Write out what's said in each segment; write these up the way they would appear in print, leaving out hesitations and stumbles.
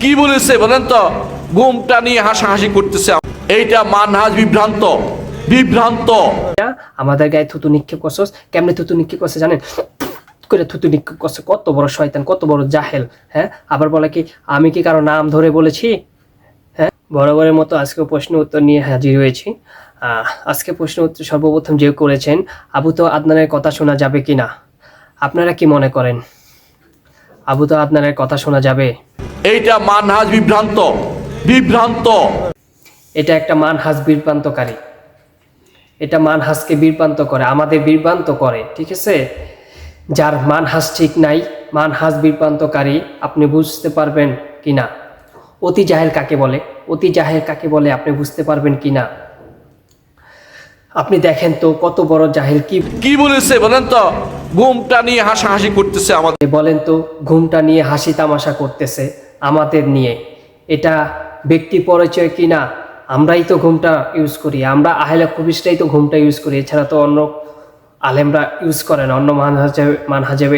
কি বলেছে বলেন তো? ঘুমটা নিয়ে হাসাহাসি করতেছে। এইটা মানহাজ বিভ্রান্ত বিভ্রান্ত। আমাদের গায়ে থুতু নিক্ষেপ করছস। কেমনে থুতু নিক্ষেপ করছে জানেন? করে থুতু নিক্ষেপ করছে। কত বড় শয়তান, কত বড় জাহেল। হ্যাঁ, আবার বলে কি আমি কি কারো নাম ধরে বলেছি? হ্যাঁ, বরাবরের মতো আজকে প্রশ্ন উত্তর নিয়ে হাজির হয়েছি। আজকে প্রশ্ন উত্তর সর্বপ্রথম যে করেছেন, আবু তো আদনানের কথা শোনা যাবে কি না? আপনারা কি মনে করেন আবু তো আদনানের কথা শোনা যাবে? এইটা মানহাজ বিভ্রান্ত বিভ্রান্ত। এটা একটা মানহাজ বিভ্রান্তকারী। এটা মানহাজকে বিভ্রান্ত করে, আমাদের বিভ্রান্ত করে। ঠিক আছে, যার মানহাজ ঠিক নাই, মানহাজ বিভ্রান্তকারী, আপনি বুঝতে পারবেন কিনা? অতি জাহেল কাকে বলে? অতি জাহেল কাকে বলে আপনি বুঝতে পারবেন কিনা? আপনি দেখেন তো কত বড় জাহেল। কি বলেছে বলেন তো? ঘুমটা নিয়ে হাসাহাসি করতেছে আমাদের। বলেন তো, ঘুমটা নিয়ে হাসি তামাশা করতেছে আমাদের নিয়ে। এটা ব্যক্তি পরিচয় কিনা? আমরাই তো ঘুমটা ইউজ করি, আমরা আহলে হাদিসরাই তো ঘুমটা ইউজ করি, এছাড়া তো অন্য আলেমরা ইউজ করে না, অন্য মানহাজেবে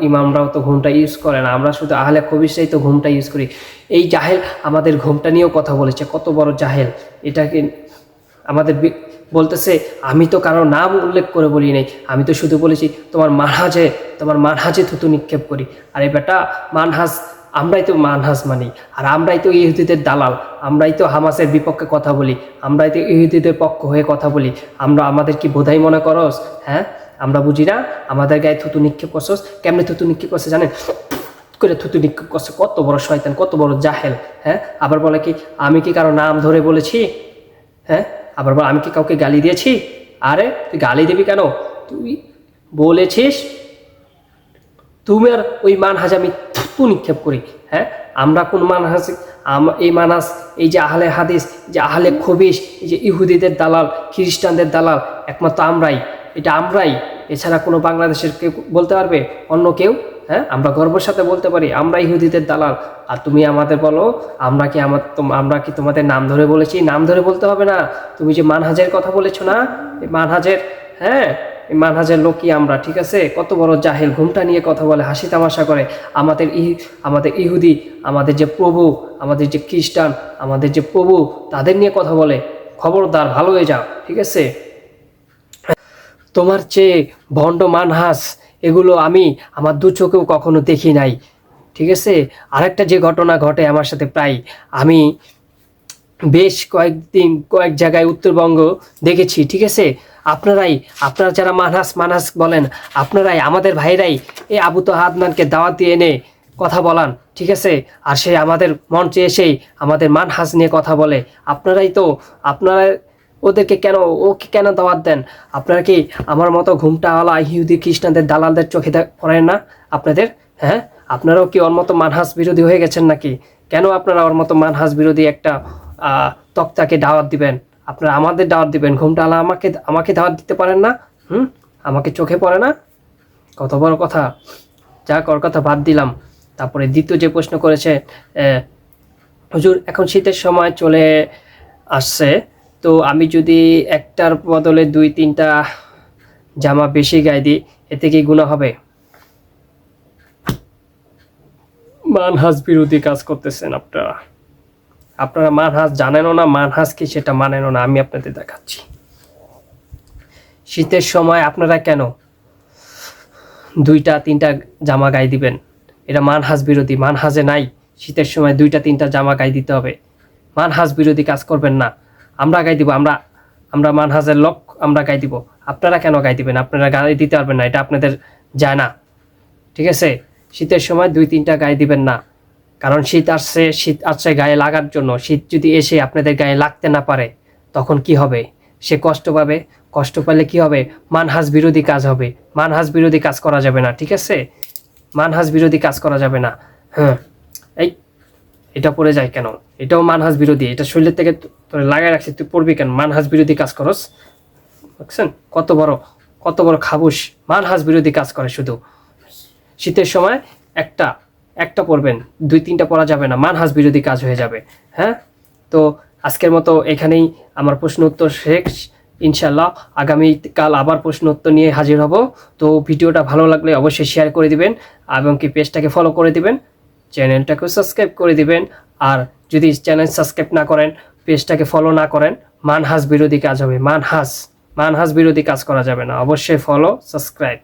ইমামরাও তো ঘুমটা ইউজ করে না, আমরা শুধু আহলে হাদিসরাই তো ঘুমটা ইউজ করি। এই জাহেল আমাদের ঘুমটা নিয়েও কথা বলেছে। কত বড় জাহেল! এটাকে আমাদের বলতেছে আমি তো কারো নাম উল্লেখ করে বলি নাই, আমি তো শুধু বলেছি তোমার মানহাজে থুতু নিক্ষেপ করি। আর এই বেটা মানহাজ, আমরাই তো মানহাজ মানি, আর আমরাই তো ইহুদিদের দালাল, আমরাই তো হামাসের বিপক্ষে কথা বলি, আমরাই তো ইহুদিদের পক্ষ হয়ে কথা বলি। আমাদের কি বোধাই মনে করস? হ্যাঁ, আমরা বুঝি না? আমাদের গায়ে থুতু নিক্ষেপ করছস। কেমনে থুতু নিক্ষেপ করছে জানেন? করে থুতু নিক্ষেপ করছে। কত বড় শয়তান, কত বড় জাহেল। হ্যাঁ, আবার বলে কি আমি কি কারো নাম ধরে বলেছি? হ্যাঁ, আবার বল আমি কি কাউকে গালি দিয়েছি? আরে তুই গালি দিবি কেন? তুই বলেছিস তুমি আর ওই মানহাজ আমি থুতু নিক্ষেপ করি। হ্যাঁ, আমরা কোন মানহাজ? এই মানহাজ, এই যে আহলে হাদিস, যে আহলে খবিস, এই যে ইহুদিদের দালাল, খ্রিস্টানদের দালাল, একমাত্র আমরাই। এটা আমরাই, এছাড়া কোনো বাংলাদেশের কেউ বলতে পারবে? অন্য কেউ? হ্যাঁ, আমরা গর্বের সাথে বলতে পারি আমরা ইহুদিদের দালাল। আর তুমি আমাদের বলো আমরা কি তোমাদের নাম ধরে বলেছি? নাম ধরে বলতে হবে না। তুমি যে মানহাজের কথা বলেছো না, এই মানহাজের, হ্যাঁ, এই মানহাজের লোকই আমরা। ঠিক আছে, কত বড় জাহেল! ঘুমটা নিয়ে কথা বলে, হাসি তামাশা করে। আমাদের ইহুদি, আমাদের যে প্রভু, আমাদের যে খ্রিস্টান, আমাদের যে প্রভু, তাদের নিয়ে কথা বলে। খবরদার, ভালো হয়ে যাও। ঠিক আছে, তোমার চেয়ে ভণ্ড মানহাজ এগুলো আমি আমার দু চোখেও কখনো দেখি নাই। ঠিক আছে, আরেকটা যে ঘটনা ঘটে আমার সাথে প্রায়, আমি বেশ কয়েক জায়গায় উত্তরবঙ্গ দেখেছি। ঠিক আছে, আপনারা যারা মানহাজ বলেন, আপনারাই আমাদের ভাইরাই এই আবু তো আদনানকে দাওয়াত দিয়ে এনে কথা বলান। ঠিক আছে, আর সে আমাদের মঞ্চে এসেই আমাদের মানহাজ নিয়ে কথা বলে। আপনারা ওদেরকে ওকে কেন দাওয়াত দেন? আপনারা কি আমার মতো ঘুমটাওয়ালা ইহুদি খ্রিস্টানদের দালালদের চোখে পড়েন না আপনাদের? হ্যাঁ, আপনারাও কি ওর মতো মানহাজ বিরোধী হয়ে গেছেন নাকি? কেন আপনারা ওর মতো মানহাজ বিরোধী একটা তক্তাকে দাওয়াত দিবেন? আপনারা আমাদের দাওয়াত দিবেন, ঘুমটাওয়ালা আমাকে দাওয়াত দিতে পারেন না? আমাকে চোখে পড়ে না? কত বড় কথা! যাক, ওর কথা বাদ দিলাম। তারপরে দ্বিতীয় যে প্রশ্ন করেছে, হুজুর এখন শীতের সময় চলে আসছে, তো আমি যদি একটার বদলে 2-3টা জামা বেশি গায়ে দিই, এতে কি গুনাহ হবে? মানহাজ বিরোধী কাজ করতেছেন আপনারা মানহাজ জানেনও না, মানহাজ কি সেটা মানেনও না। আমি আপনাদের দেখাচ্ছি। শীতের সময় আপনারা কেন 2-3টা জামা গায়ে দিবেন? এটা মানহাজ বিরোধী। মানহাজে নাই শীতের সময় 2-3টা জামা গায়ে দিতে হবে। মানহাজ বিরোধী কাজ করবেন না। আমরা গায়ে দিব, আমরা মানহাজের লোক, আমরা গায়ে দিব। আপনারা কেন গায়ে দিবেন? আপনারা গায়ে দিতে পারবেন না, এটা আপনাদের যায় না। ঠিক আছে, শীতের সময় 2-3টা গায়ে দিবেন না, কারণ শীত আসছে গায়ে লাগার জন্য। শীত যদি এসে আপনাদের গায়ে লাগতে না পারে, তখন কি হবে? সে কষ্ট পাবে। কষ্ট পেলে কি হবে? মানহাজ বিরোধী কাজ হবে। মানহাজ বিরোধী কাজ করা যাবে না। ঠিক আছে, মানহাজ বিরোধী কাজ করা যাবে না। হ্যাঁ, এটা পড়ে যায় কেন? এটাও মানহাজ বিরোধী। এটা শরীরের থেকে তোরে লাগাই রাখছি, তুই পড়বি কেন? মানহাজ বিরোধী কাজ করস। বুঝছেন কত বড় খাবুস! মানহাজ বিরোধী কাজ করে শুধু। শীতের সময় একটা পড়বেন, 2-3টা পড়া যাবে না, মানহাজ বিরোধী কাজ হয়ে যাবে। হ্যাঁ, তো আজকের মতো এখানেই আমার প্রশ্ন উত্তর শেষ। ইনশাল্লাহ আগামীকাল আবার প্রশ্ন উত্তর নিয়ে হাজির হব। তো ভিডিওটা ভালো লাগলে অবশ্যই শেয়ার করে দিবেন এবং কি পেজটাকে ফলো করে দিবেন। চ্যানেলটাকেও সাবস্ক্রাইব করে দিবেন। আর যদি চ্যানেল সাবস্ক্রাইব না করেন, পেজটাকে ফলো না করেন, মানহাজ বিরোধী কাজ হবে। মানহাজ বিরোধী কাজ করা যাবে না। অবশ্যই ফলো, সাবস্ক্রাইব।